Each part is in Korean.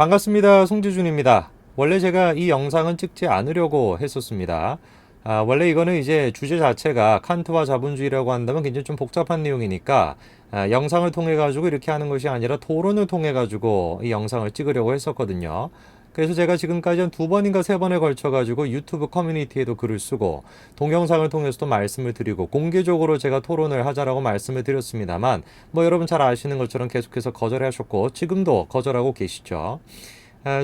반갑습니다. 송지준입니다. 원래 제가 이 영상은 찍지 않으려고 했었습니다. 원래 이거는 이제 주제 자체가 칸트와 자본주의라고 한다면 굉장히 좀 복잡한 내용이니까 영상을 통해 가지고 이렇게 하는 것이 아니라 토론을 통해 가지고 이 영상을 찍으려고 했었거든요. 그래서 제가 지금까지 한 두 번인가 세 번에 걸쳐 가지고 유튜브 커뮤니티에도 글을 쓰고 동영상을 통해서도 말씀을 드리고 공개적으로 제가 토론을 하자라고 말씀을 드렸습니다만 뭐 여러분 잘 아시는 것처럼 계속해서 거절하셨고 지금도 거절하고 계시죠.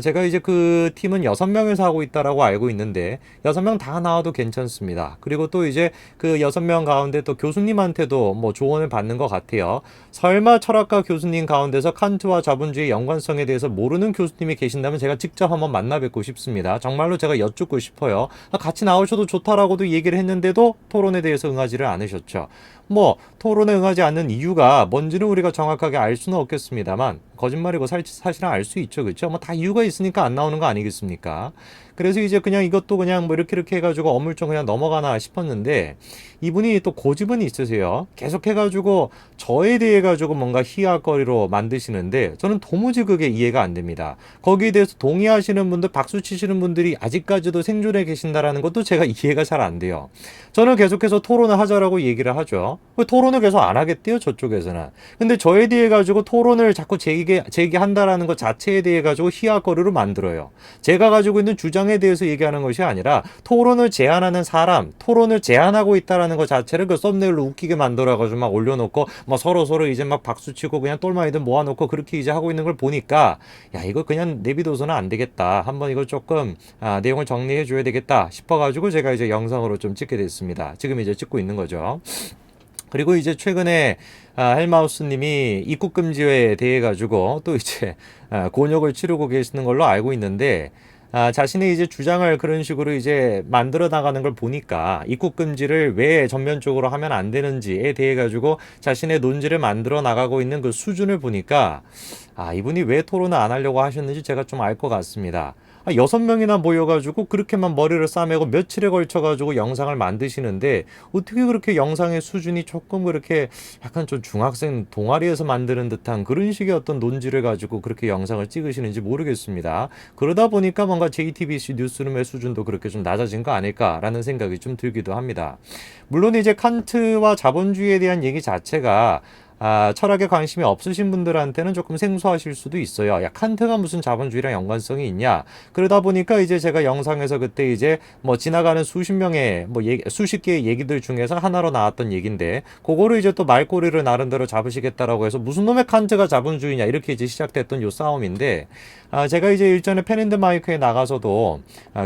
제가 이제 그 팀은 6명에서 하고 있다라고 알고 있는데 6명 다 나와도 괜찮습니다. 그리고 또 이제 그 6명 가운데 또 교수님한테도 뭐 조언을 받는 것 같아요. 설마 철학과 교수님 가운데서 칸트와 자본주의 연관성에 대해서 모르는 교수님이 계신다면 제가 직접 한번 만나 뵙고 싶습니다. 정말로 제가 여쭙고 싶어요. 같이 나오셔도 좋다라고도 얘기를 했는데도 토론에 대해서 응하지를 않으셨죠. 뭐 토론에 응하지 않는 이유가 뭔지는 우리가 정확하게 알 수는 없겠습니다만 거짓말이고 사실은 알 수 있죠. 그렇죠? 뭐 다 이유가 있으니까 안 나오는 거 아니겠습니까? 그래서 이제 그냥 이것도 그냥 뭐 이렇게 해가지고 어물쩍 그냥 넘어가나 싶었는데 이분이 또 고집은 있으세요. 계속 해가지고 저에 대해 가지고 뭔가 희화거리로 만드시는데 저는 도무지 그게 이해가 안 됩니다. 거기에 대해서 동의하시는 분들, 박수 치시는 분들이 아직까지도 생존해 계신다라는 것도 제가 이해가 잘 안 돼요. 저는 계속해서 토론을 하자라고 얘기를 하죠. 왜 토론을 계속 안 하겠대요, 저쪽에서는. 근데 저에 대해 가지고 토론을 자꾸 제기한다라는 것 자체에 대해 가지고 희화거리로 만들어요. 제가 가지고 있는 주장에 대해서 얘기하는 것이 아니라 토론을 제안하는 사람, 토론을 제안하고 있다라는 것 자체를 그 썸네일로 웃기게 만들어가지고 막 올려놓고 뭐 서로 이제 막 박수치고 그냥 똘마니들 모아놓고 그렇게 이제 하고 있는 걸 보니까 야 이거 그냥 내비둬서는 안 되겠다. 한번 이걸 조금 내용을 정리해 줘야 되겠다 싶어가지고 제가 이제 영상으로 좀 찍게 됐습니다. 지금 이제 찍고 있는 거죠. 그리고 이제 최근에 헬마우스님이 입국 금지에 대해 가지고 또 이제 곤욕을 치르고 계시는 걸로 알고 있는데 자신의 이제 주장을 그런 식으로 이제 만들어 나가는 걸 보니까 입국 금지를 왜 전면적으로 하면 안 되는지에 대해 가지고 자신의 논지를 만들어 나가고 있는 그 수준을 보니까 이분이 왜 토론을 안 하려고 하셨는지 제가 좀 알 것 같습니다. 6명이나 모여가지고 그렇게만 머리를 싸매고 며칠에 걸쳐가지고 영상을 만드시는데 어떻게 그렇게 영상의 수준이 조금 그렇게 약간 좀 중학생 동아리에서 만드는 듯한 그런 식의 어떤 논지를 가지고 그렇게 영상을 찍으시는지 모르겠습니다. 그러다 보니까 뭔가 JTBC 뉴스룸의 수준도 그렇게 좀 낮아진 거 아닐까라는 생각이 좀 들기도 합니다. 물론 이제 칸트와 자본주의에 대한 얘기 자체가 철학에 관심이 없으신 분들한테는 조금 생소하실 수도 있어요. 야, 칸트가 무슨 자본주의랑 연관성이 있냐? 그러다 보니까 이제 제가 영상에서 그때 이제 뭐 지나가는 수십 명의 뭐 수십 개의 얘기들 중에서 하나로 나왔던 얘기인데, 그거를 이제 또 말꼬리를 나름대로 잡으시겠다라고 해서 무슨 놈의 칸트가 자본주의냐? 이렇게 이제 시작됐던 요 싸움인데, 제가 이제 일전에 펜앤드마이크에 나가서도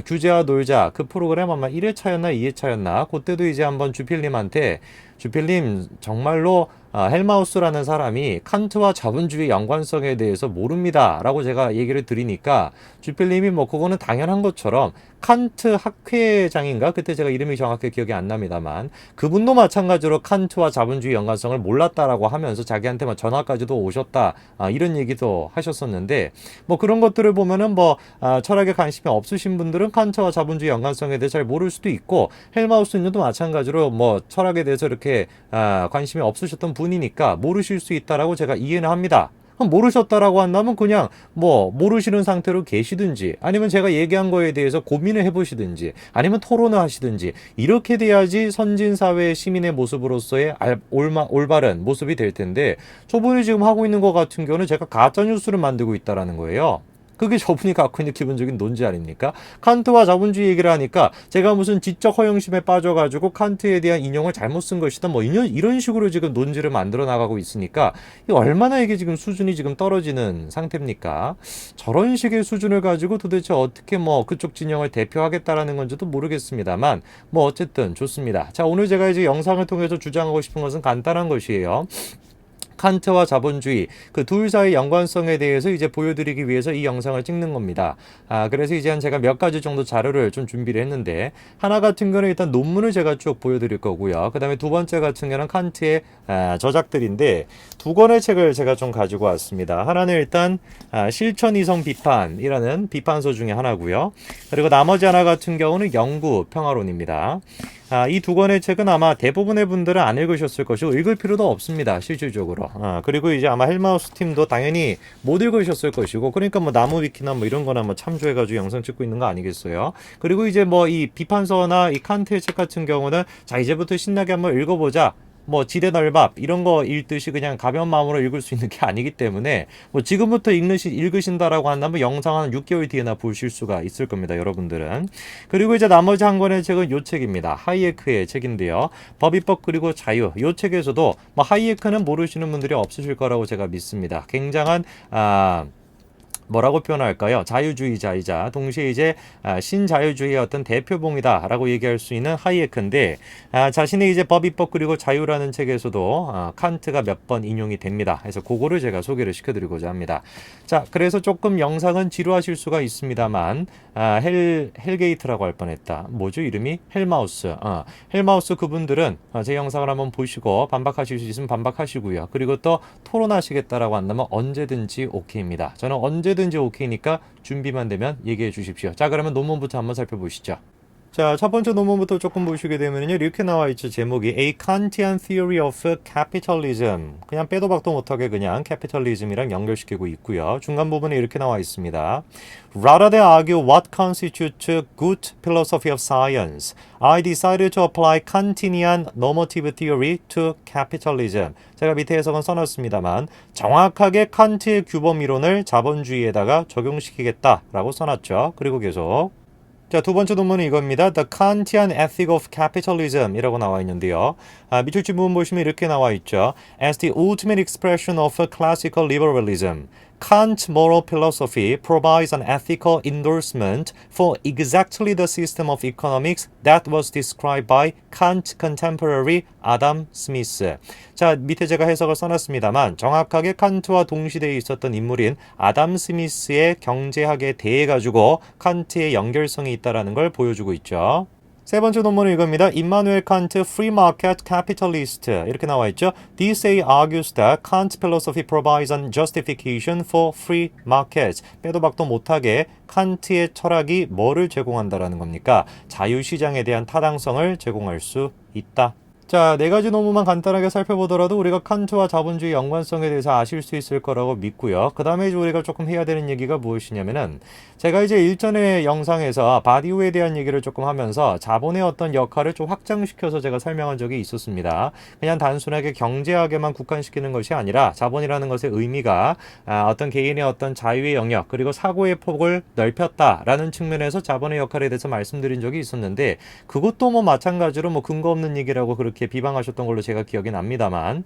규제와 놀자 그 프로그램 아마 1회차였나 2회차였나 그때도 이제 한번 주필님 정말로 헬마우스라는 사람이 칸트와 자본주의 연관성에 대해서 모릅니다 라고 제가 얘기를 드리니까 주필님이 뭐 그거는 당연한 것처럼 칸트 학회장인가 그때 제가 이름이 정확히 기억이 안 납니다만 그분도 마찬가지로 칸트와 자본주의 연관성을 몰랐다라고 하면서 자기한테만 전화까지도 오셨다 이런 얘기도 하셨었는데 뭐 그런 것들을 보면은 뭐 철학에 관심이 없으신 분들은 칸트와 자본주의 연관성에 대해 잘 모를 수도 있고 헬마우스님도 마찬가지로 뭐 철학에 대해서 이렇게 관심이 없으셨던 분이니까 모르실 수 있다라고 제가 이해는 합니다. 그럼 모르셨다라고 한다면 그냥 뭐 모르시는 상태로 계시든지 아니면 제가 얘기한 거에 대해서 고민을 해보시든지 아니면 토론을 하시든지 이렇게 돼야지 선진사회의 시민의 모습으로서의 올바른 모습이 될 텐데 저분이 지금 하고 있는 것 같은 경우는 제가 가짜뉴스를 만들고 있다라는 거예요. 그게 저분이 갖고 있는 기본적인 논지 아닙니까? 칸트와 자본주의 얘기를 하니까 제가 무슨 지적 허영심에 빠져가지고 칸트에 대한 인용을 잘못 쓴 것이다 뭐 이런 식으로 지금 논지를 만들어 나가고 있으니까 얼마나 이게 지금 수준이 지금 떨어지는 상태입니까? 저런 식의 수준을 가지고 도대체 어떻게 뭐 그쪽 진영을 대표하겠다라는 건지도 모르겠습니다만 뭐 어쨌든 좋습니다. 자, 오늘 제가 이제 영상을 통해서 주장하고 싶은 것은 간단한 것이에요. 칸트와 자본주의 그 둘 사이 연관성에 대해서 이제 보여드리기 위해서 이 영상을 찍는 겁니다. 그래서 이제 제가 몇 가지 정도 자료를 좀 준비를 했는데 하나 같은 경우는 일단 논문을 제가 쭉 보여드릴 거고요. 그 다음에 두 번째 같은 경우는 칸트의 저작들인데 두 권의 책을 제가 좀 가지고 왔습니다. 하나는 일단 실천이성 비판이라는 비판서 중에 하나고요. 그리고 나머지 하나 같은 경우는 영구 평화론입니다. 이 두 권의 책은 아마 대부분의 분들은 안 읽으셨을 것이고 읽을 필요도 없습니다. 실질적으로. 그리고 이제 아마 헬마우스 팀도 당연히 못 읽으셨을 것이고 그러니까 뭐 나무 위키나 뭐 이런 거나 뭐 참조해가지고 영상 찍고 있는 거 아니겠어요? 그리고 이제 뭐 이 비판서나 이 칸트의 책 같은 경우는 자 이제부터 신나게 한번 읽어보자. 뭐 지대널밥 이런 거 읽듯이 그냥 가벼운 마음으로 읽을 수 있는 게 아니기 때문에 뭐 지금부터 읽으신다라고 한다면 영상 한 6개월 뒤에나 보실 수가 있을 겁니다, 여러분들은. 그리고 이제 나머지 한 권의 책은 요 책입니다. 하이에크의 책인데요. 법입법 그리고 자유. 요 책에서도 뭐 하이에크는 모르시는 분들이 없으실 거라고 제가 믿습니다. 굉장한 뭐라고 표현할까요? 자유주의자이자 동시에 이제 신자유주의의 어떤 대표봉이다라고 얘기할 수 있는 하이에크인데 자신의 이제 법입법 그리고 자유라는 책에서도 칸트가 몇 번 인용이 됩니다. 그래서 그거를 제가 소개를 시켜드리고자 합니다. 자, 그래서 조금 영상은 지루하실 수가 있습니다만 헬게이트라고 할 뻔했다. 뭐죠 이름이? 헬마우스. 헬마우스 그분들은 제 영상을 한번 보시고 반박하실 수 있으면 반박하시고요. 그리고 또 토론하시겠다라고 한다면 언제든지 오케이입니다. 저는 언제든지 오케이니까 준비만 되면 얘기해 주십시오. 자, 그러면 논문부터 한번 살펴보시죠. 자, 첫 번째 논문부터 조금 보시게 되면요. 이렇게 나와 있죠. 제목이 A Kantian Theory of Capitalism. 그냥 빼도 박도 못하게 그냥 capitalism이랑 연결시키고 있고요. 중간 부분에 이렇게 나와 있습니다. Rather than argue what constitutes good philosophy of science, I decided to apply Kantian normative theory to capitalism. 제가 밑에 해석은 써놨습니다만 정확하게 칸트의 규범 이론을 자본주의에다가 적용시키겠다라고 써놨죠. 그리고 계속 자, 두 번째 논문은 이겁니다. The Kantian Ethic of Capitalism 이라고 나와 있는데요. 밑줄 부분 보시면 이렇게 나와 있죠. As the ultimate expression of classical liberalism, Kant's moral philosophy provides an ethical endorsement for exactly the system of economics that was described by Kant's contemporary Adam Smith. 자, 밑에 제가 해석을 써놨습니다만 정확하게 칸트와 동시대에 있었던 인물인 아담 스미스의 경제학에 대해 가지고 칸트의 연결성이 있다는 걸 보여주고 있죠. 세 번째 논문은 이겁니다. 임마누엘 칸트 Free Market Capitalist 이렇게 나와 있죠. This argues that Kant's philosophy provides an justification for free markets. 빼도 박도 못하게 칸트의 철학이 뭐를 제공한다라는 겁니까? 자유시장에 대한 타당성을 제공할 수 있다. 자, 네 가지 논문만 간단하게 살펴보더라도 우리가 칸트와 자본주의 연관성에 대해서 아실 수 있을 거라고 믿고요. 그 다음에 이제 우리가 조금 해야 되는 얘기가 무엇이냐면은 제가 이제 일전에 영상에서 바디우에 대한 얘기를 조금 하면서 자본의 어떤 역할을 좀 확장시켜서 제가 설명한 적이 있었습니다. 그냥 단순하게 경제학에만 국한시키는 것이 아니라 자본이라는 것의 의미가 어떤 개인의 어떤 자유의 영역 그리고 사고의 폭을 넓혔다라는 측면에서 자본의 역할에 대해서 말씀드린 적이 있었는데 그것도 뭐 마찬가지로 뭐 근거 없는 얘기라고 그렇게 비방하셨던 걸로 제가 기억이 납니다만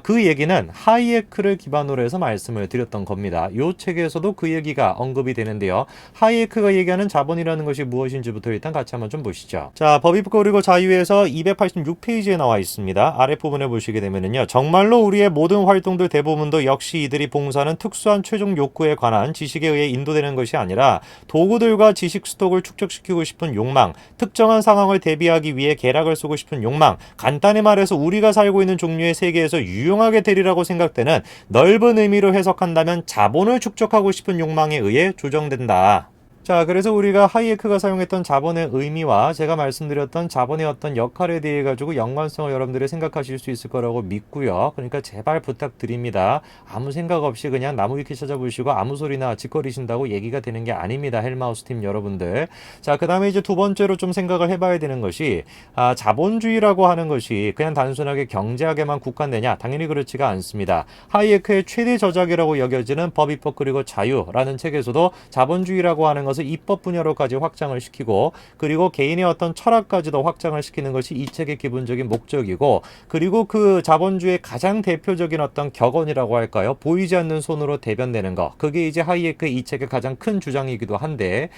그 얘기는 하이에크를 기반으로 해서 말씀을 드렸던 겁니다. 이 책에서도 그 얘기가 언급이 되는데요. 하이에크가 얘기하는 자본이라는 것이 무엇인지부터 일단 같이 한번 좀 보시죠. 자, 법입법 그리고 자유에서 286페이지에 나와 있습니다. 아랫부분에 보시게 되면은요. 정말로 우리의 모든 활동들 대부분도 역시 이들이 봉사하는 특수한 최종 욕구에 관한 지식에 의해 인도되는 것이 아니라 도구들과 지식 스톡을 축적시키고 싶은 욕망, 특정한 상황을 대비하기 위해 계략을 쓰고 싶은 욕망, 간단히 말해서 우리가 살고 있는 종류의 세계에서 유용하게 되리라고 생각되는 넓은 의미로 해석한다면 자본을 축적하고 싶은 욕망에 의해 조정된다. 자, 그래서 우리가 하이에크가 사용했던 자본의 의미와 제가 말씀드렸던 자본의 어떤 역할에 대해 가지고 연관성을 여러분들이 생각하실 수 있을 거라고 믿고요. 그러니까 제발 부탁드립니다. 아무 생각 없이 그냥 나무 위키 찾아보시고 아무 소리나 짓거리신다고 얘기가 되는 게 아닙니다. 헬마우스 팀 여러분들. 자, 그 다음에 이제 두 번째로 좀 생각을 해봐야 되는 것이 자본주의라고 하는 것이 그냥 단순하게 경제학에만 국한되냐? 당연히 그렇지가 않습니다. 하이에크의 최대 저작이라고 여겨지는 법입법 그리고 자유라는 책에서도 자본주의라고 하는 것을 입법 분야로까지 확장을 시키고 그리고 개인의 어떤 철학까지도 확장을 시키는 것이 이 책의 기본적인 목적이고 그리고 그 자본주의의 가장 대표적인 어떤 격언이라고 할까요? 보이지 않는 손으로 대변되는 것. 그게 이제 하이에크의 이 책의 가장 큰 주장이기도 한데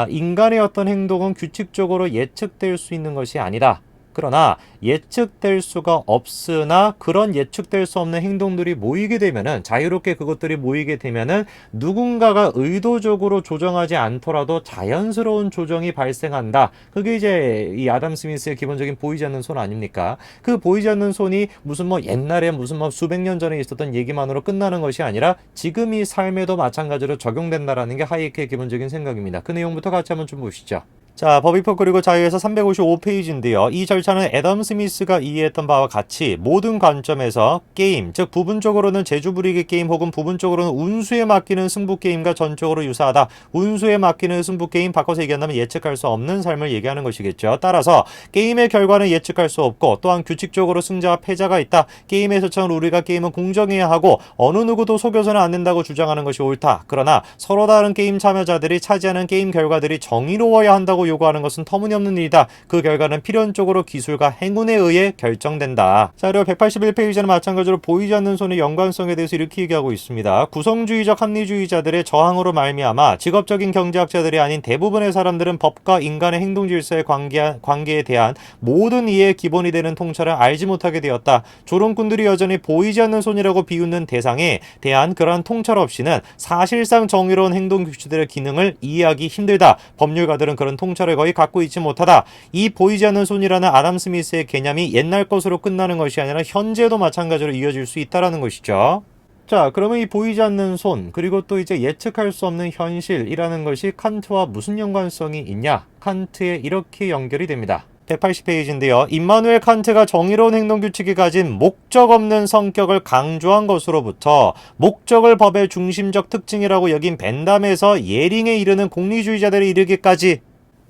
인간의 어떤 행동은 규칙적으로 예측될 수 있는 것이 아니다. 그러나 예측될 수가 없으나 그런 예측될 수 없는 행동들이 모이게 되면은 자유롭게 그것들이 모이게 되면은 누군가가 의도적으로 조정하지 않더라도 자연스러운 조정이 발생한다. 그게 이제 이 아담 스미스의 기본적인 보이지 않는 손 아닙니까? 그 보이지 않는 손이 무슨 뭐 옛날에 무슨 뭐 수백 년 전에 있었던 얘기만으로 끝나는 것이 아니라 지금 이 삶에도 마찬가지로 적용된다라는 게 하이에크의 기본적인 생각입니다. 그 내용부터 같이 한번 좀 보시죠. 자, 법이법 그리고 자유에서 355페이지인데요. 이 절차는 애덤 스미스가 이해했던 바와 같이 모든 관점에서 게임, 즉 부분적으로는 제주부리기 게임 혹은 부분적으로는 운수에 맡기는 승부 게임과 전적으로 유사하다. 운수에 맡기는 승부 게임, 바꿔서 얘기한다면 예측할 수 없는 삶을 얘기하는 것이겠죠. 따라서 게임의 결과는 예측할 수 없고 또한 규칙적으로 승자와 패자가 있다. 게임에서처럼 우리가 게임은 공정해야 하고 어느 누구도 속여서는 안 된다고 주장하는 것이 옳다. 그러나 서로 다른 게임 참여자들이 차지하는 게임 결과들이 정의로워야 한다고 요구하는 것은 터무니없는 일이다. 그 결과는 필연적으로 기술과 행운에 의해 결정된다. 자, 그리고 181페이지는 마찬가지로 보이지 않는 손의 연관성에 대해서 이렇게 얘기하고 있습니다. 구성주의적 합리주의자들의 저항으로 말미암아 직업적인 경제학자들이 아닌 대부분의 사람들은 법과 인간의 행동 질서의 관계에 대한 모든 이해의 기본이 되는 통찰을 알지 못하게 되었다. 조롱꾼들이 여전히 보이지 않는 손이라고 비웃는 대상에 대한 그러한 통찰 없이는 사실상 정의로운 행동 규칙들의 기능을 이해하기 힘들다. 법률가들은 그런 통찰을 거의 갖고 있지 못하다. 이 보이지 않는 손이라는 아담 스미스의 개념이 옛날 것으로 끝나는 것이 아니라 현재도 마찬가지로 이어질 수 있다는 것이죠. 자, 그러면 이 보이지 않는 손, 그리고 또 이제 예측할 수 없는 현실이라는 것이 칸트와 무슨 연관성이 있냐? 칸트에 이렇게 연결이 됩니다. 180페이지인데요. 임마누엘 칸트가 정의로운 행동규칙이 가진 목적 없는 성격을 강조한 것으로부터 목적을 법의 중심적 특징이라고 여긴 벤담에서 예링에 이르는 공리주의자들에 이르기까지,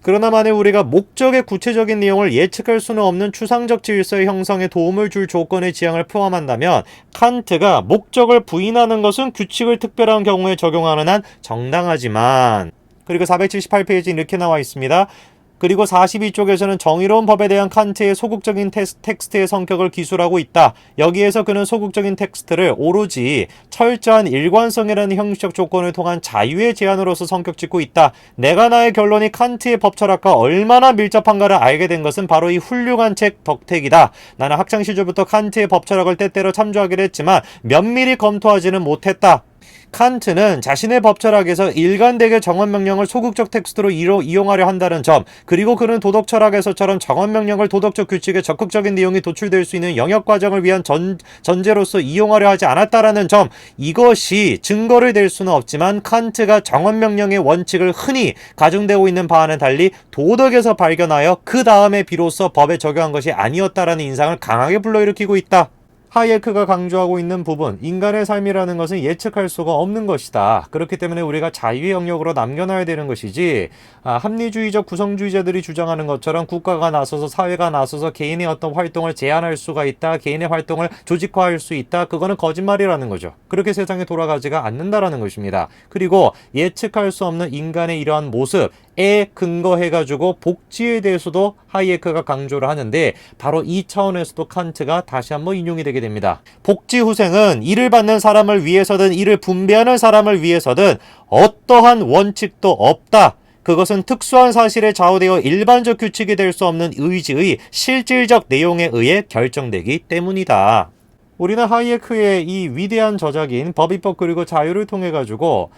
그러나 만약 우리가 목적의 구체적인 내용을 예측할 수는 없는 추상적 질서의 형성에 도움을 줄 조건의 지향을 포함한다면 칸트가 목적을 부인하는 것은 규칙을 특별한 경우에 적용하는 한 정당하지만, 그리고 478페이지 이렇게 나와 있습니다. 그리고 42쪽에서는 정의로운 법에 대한 칸트의 소극적인 텍스트의 성격을 기술하고 있다. 여기에서 그는 소극적인 텍스트를 오로지 철저한 일관성이라는 형식적 조건을 통한 자유의 제한으로서 성격 짓고 있다. 내가 나의 결론이 칸트의 법철학과 얼마나 밀접한가를 알게 된 것은 바로 이 훌륭한 책 덕택이다. 나는 학창시절부터 칸트의 법철학을 때때로 참조하기도 했지만 면밀히 검토하지는 못했다. 칸트는 자신의 법철학에서 일관되게 정언명령을 소극적 텍스트로 이용하려 한다는 점, 그리고 그는 도덕철학에서처럼 정언명령을 도덕적 규칙에 적극적인 내용이 도출될 수 있는 영역과정을 위한 전제로서 이용하려 하지 않았다라는 점, 이것이 증거를 댈 수는 없지만 칸트가 정언명령의 원칙을 흔히 가중되고 있는 바와는 달리 도덕에서 발견하여 그 다음에 비로소 법에 적용한 것이 아니었다라는 인상을 강하게 불러일으키고 있다. 하이에크가 강조하고 있는 부분, 인간의 삶이라는 것은 예측할 수가 없는 것이다. 그렇기 때문에 우리가 자유의 영역으로 남겨놔야 되는 것이지, 합리주의적 구성주의자들이 주장하는 것처럼 국가가 나서서, 사회가 나서서 개인의 어떤 활동을 제한할 수가 있다, 개인의 활동을 조직화할 수 있다, 그거는 거짓말이라는 거죠. 그렇게 세상이 돌아가지가 않는다라는 것입니다. 그리고 예측할 수 없는 인간의 이러한 모습에 근거해가지고 복지에 대해서도 하이에크가 강조를 하는데, 바로 이 차원에서도 칸트가 다시 한번 인용이 되게 됩니다. 복지 후생은 이를 받는 사람을 위해서든 이를 분배하는 사람을 위해서든 어떠한 원칙도 없다. 그것은 특수한 사실에 좌우되어 일반적 규칙이 될 수 없는 의지의 실질적 내용에 의해 결정되기 때문이다. 우리는 하이에크의 이 위대한 저작인 법이법 그리고 자유를 통해 가지고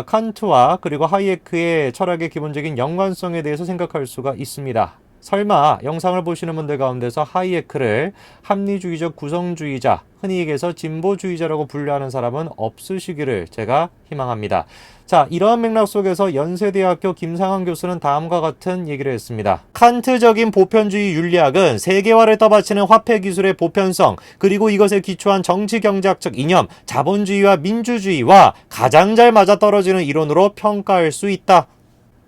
칸트와 그리고 하이에크의 철학의 기본적인 연관성에 대해서 생각할 수가 있습니다. 설마 영상을 보시는 분들 가운데서 하이에크를 합리주의적 구성주의자, 흔히 얘기해서 진보주의자라고 분류하는 사람은 없으시기를 제가 희망합니다. 자, 이러한 맥락 속에서 연세대학교 김상환 교수는 다음과 같은 얘기를 했습니다. 칸트적인 보편주의 윤리학은 세계화를 떠받치는 화폐 기술의 보편성, 그리고 이것에 기초한 정치경제학적 이념, 자본주의와 민주주의와 가장 잘 맞아떨어지는 이론으로 평가할 수 있다.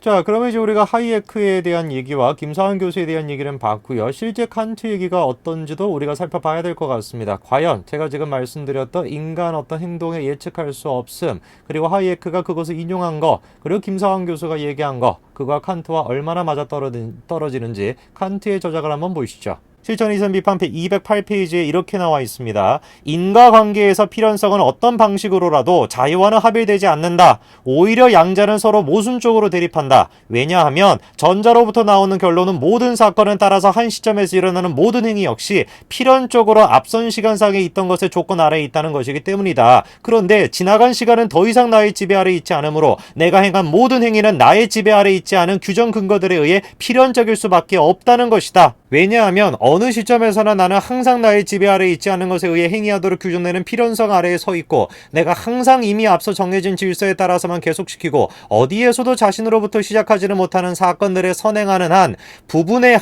자, 그러면 이제 우리가 하이에크에 대한 얘기와 김상환 교수에 대한 얘기는 봤고요. 실제 칸트 얘기가 어떤지도 우리가 살펴봐야 될 것 같습니다. 과연 제가 지금 말씀드렸던 인간 어떤 행동에 예측할 수 없음, 그리고 하이에크가 그것을 인용한 거, 그리고 김상환 교수가 얘기한 거, 그거와 칸트와 얼마나 맞아떨어지는지 칸트의 저작을 한번 보시죠. 실천 이선 비판 208페이지에 이렇게 나와 있습니다. 인과관계에서 필연성은 어떤 방식으로라도 자유와는 합일되지 않는다. 오히려 양자는 서로 모순적으로 대립한다. 왜냐하면 전자로부터 나오는 결론은 모든 사건을 따라서 한 시점에서 일어나는 모든 행위 역시 필연적으로 앞선 시간상에 있던 것의 조건 아래에 있다는 것이기 때문이다. 그런데 지나간 시간은 더 이상 나의 지배 아래에 있지 않으므로 내가 행한 모든 행위는 나의 지배 아래에 있지 않은 규정 근거들에 의해 필연적일 수밖에 없다는 것이다. 왜냐하면 어느 시점에서나 나는 항상 나의 지배 아래에 있지 않은 것에 의해 행위하도록 규정되는 필연성 아래에 서 있고 내가 항상 이미 앞서 정해진 질서에 따라서만 계속시키고 어디에서도 자신으로부터 시작하지는 못하는 사건들에 선행하는 한 부분의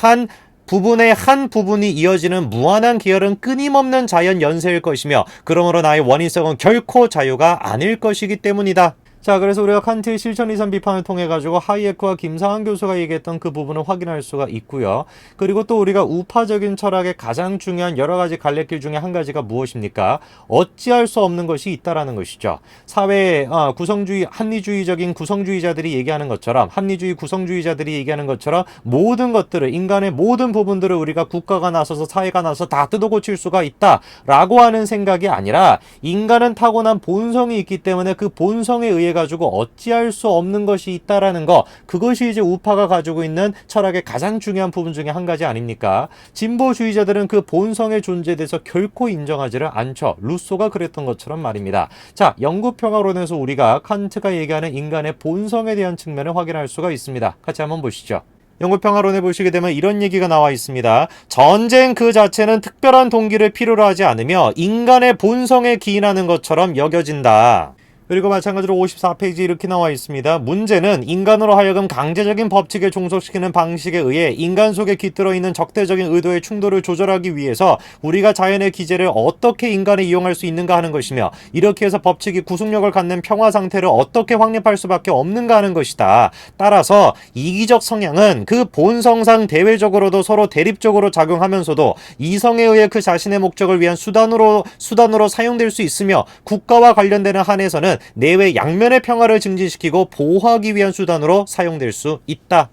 한 부분이 이어지는 무한한 계열은 끊임없는 자연 연쇄일 것이며 그러므로 나의 원인성은 결코 자유가 아닐 것이기 때문이다. 자, 그래서 우리가 칸트의 실천 이상 비판을 통해 가지고 하이에크와 김상한 교수가 얘기했던 그 부분을 확인할 수가 있고요. 그리고 또 우리가 우파적인 철학의 가장 중요한 여러 가지 갈래길 중에 한 가지가 무엇입니까? 어찌할 수 없는 것이 있다라는 것이죠. 사회의 합리주의적인 구성주의자들이 얘기하는 것처럼 합리주의 구성주의자들이 얘기하는 것처럼 모든 것들을 인간의 모든 부분들을 우리가 국가가 나서서 사회가 나서 다 뜯어 고칠 수가 있다라고 하는 생각이 아니라 인간은 타고난 본성이 있기 때문에 그 본성에 의해 가지고 어찌할 수 없는 것이 있다라는 거, 그것이 이제 우파가 가지고 있는 철학의 가장 중요한 부분 중에 한 가지 아닙니까? 진보주의자들은 그 본성의 존재에 대해서 결코 인정하지를 않죠. 루소가 그랬던 것처럼 말입니다. 자, 영구평화론에서 우리가 칸트가 얘기하는 인간의 본성에 대한 측면을 확인할 수가 있습니다. 같이 한번 보시죠. 영구평화론에 보시게 되면 이런 얘기가 나와 있습니다. 전쟁 그 자체는 특별한 동기를 필요로 하지 않으며 인간의 본성에 기인하는 것처럼 여겨진다. 그리고 마찬가지로 54페이지 이렇게 나와 있습니다. 문제는 인간으로 하여금 강제적인 법칙에 종속시키는 방식에 의해 인간 속에 깃들어 있는 적대적인 의도의 충돌을 조절하기 위해서 우리가 자연의 기제를 어떻게 인간에 이용할 수 있는가 하는 것이며 이렇게 해서 법칙이 구속력을 갖는 평화 상태를 어떻게 확립할 수밖에 없는가 하는 것이다. 따라서 이기적 성향은 그 본성상 대외적으로도 서로 대립적으로 작용하면서도 이성에 의해 그 자신의 목적을 위한 수단으로 사용될 수 있으며 국가와 관련되는 한에서는 내외 양면의 평화를 증진시키고 보호하기 위한 수단으로 사용될 수 있다.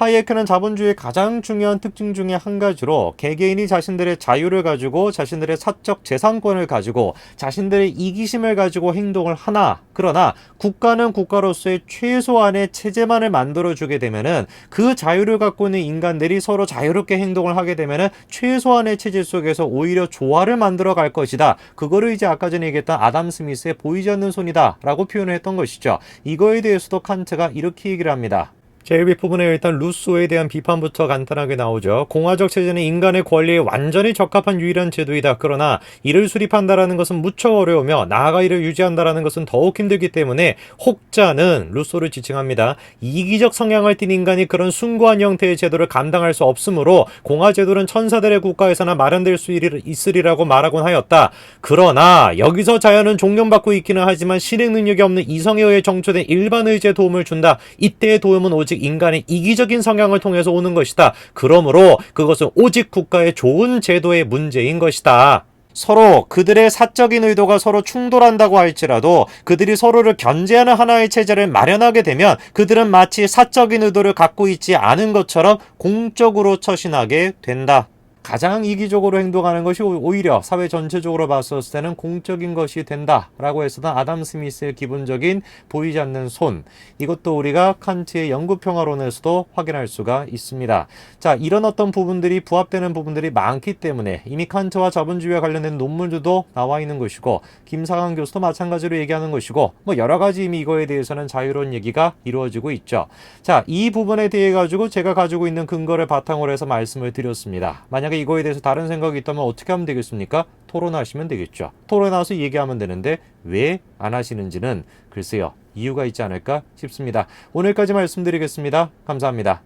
하이에크는 자본주의의 가장 중요한 특징 중에 한 가지로 개개인이 자신들의 자유를 가지고 자신들의 사적 재산권을 가지고 자신들의 이기심을 가지고 행동을 하나, 그러나 국가는 국가로서의 최소한의 체제만을 만들어주게 되면은 그 자유를 갖고 있는 인간들이 서로 자유롭게 행동을 하게 되면은 최소한의 체제 속에서 오히려 조화를 만들어 갈 것이다. 그거를 이제 아까 전에 얘기했던 아담 스미스의 보이지 않는 손이다 라고 표현을 했던 것이죠. 이거에 대해서도 칸트가 이렇게 얘기를 합니다. 제일 윗부분에 일단 루소에 대한 비판부터 간단하게 나오죠. 공화적 체제는 인간의 권리에 완전히 적합한 유일한 제도이다. 그러나 이를 수립한다라는 것은 무척 어려우며 나아가 이를 유지한다라는 것은 더욱 힘들기 때문에 혹자는 루소를 지칭합니다. 이기적 성향을 띤 인간이 그런 숭고한 형태의 제도를 감당할 수 없으므로 공화제도는 천사들의 국가에서나 마련될 수 있으리라고 말하곤 하였다. 그러나 여기서 자연은 존경받고 있기는 하지만 실행 능력이 없는 이성에 의해 정초된 일반 의지에 도움을 준다. 이때의 도움은 오직 인간의 이기적인 성향을 통해서 오는 것이다. 그러므로 그것은 오직 국가의 좋은 제도의 문제인 것이다. 서로 그들의 사적인 의도가 서로 충돌한다고 할지라도 그들이 서로를 견제하는 하나의 체제를 마련하게 되면 그들은 마치 사적인 의도를 갖고 있지 않은 것처럼 공적으로 처신하게 된다. 가장 이기적으로 행동하는 것이 오히려 사회 전체적으로 봤었을 때는 공적인 것이 된다라고 했었던 아담 스미스의 기본적인 보이지 않는 손, 이것도 우리가 칸트의 영구평화론에서도 확인할 수가 있습니다. 자, 이런 어떤 부분들이 부합되는 부분들이 많기 때문에 이미 칸트와 자본주의와 관련된 논문들도 나와 있는 것이고 김상한 교수도 마찬가지로 얘기하는 것이고 뭐 여러 가지 이미 이거에 대해서는 자유로운 얘기가 이루어지고 있죠. 자, 이 부분에 대해 가지고 제가 가지고 있는 근거를 바탕으로 해서 말씀을 드렸습니다. 만약에 이거에 대해서 다른 생각이 있다면 어떻게 하면 되겠습니까? 토론하시면 되겠죠. 토론하서 얘기하면 되는데 왜 안 하시는지는 글쎄요, 이유가 있지 않을까 싶습니다. 오늘까지 말씀드리겠습니다. 감사합니다.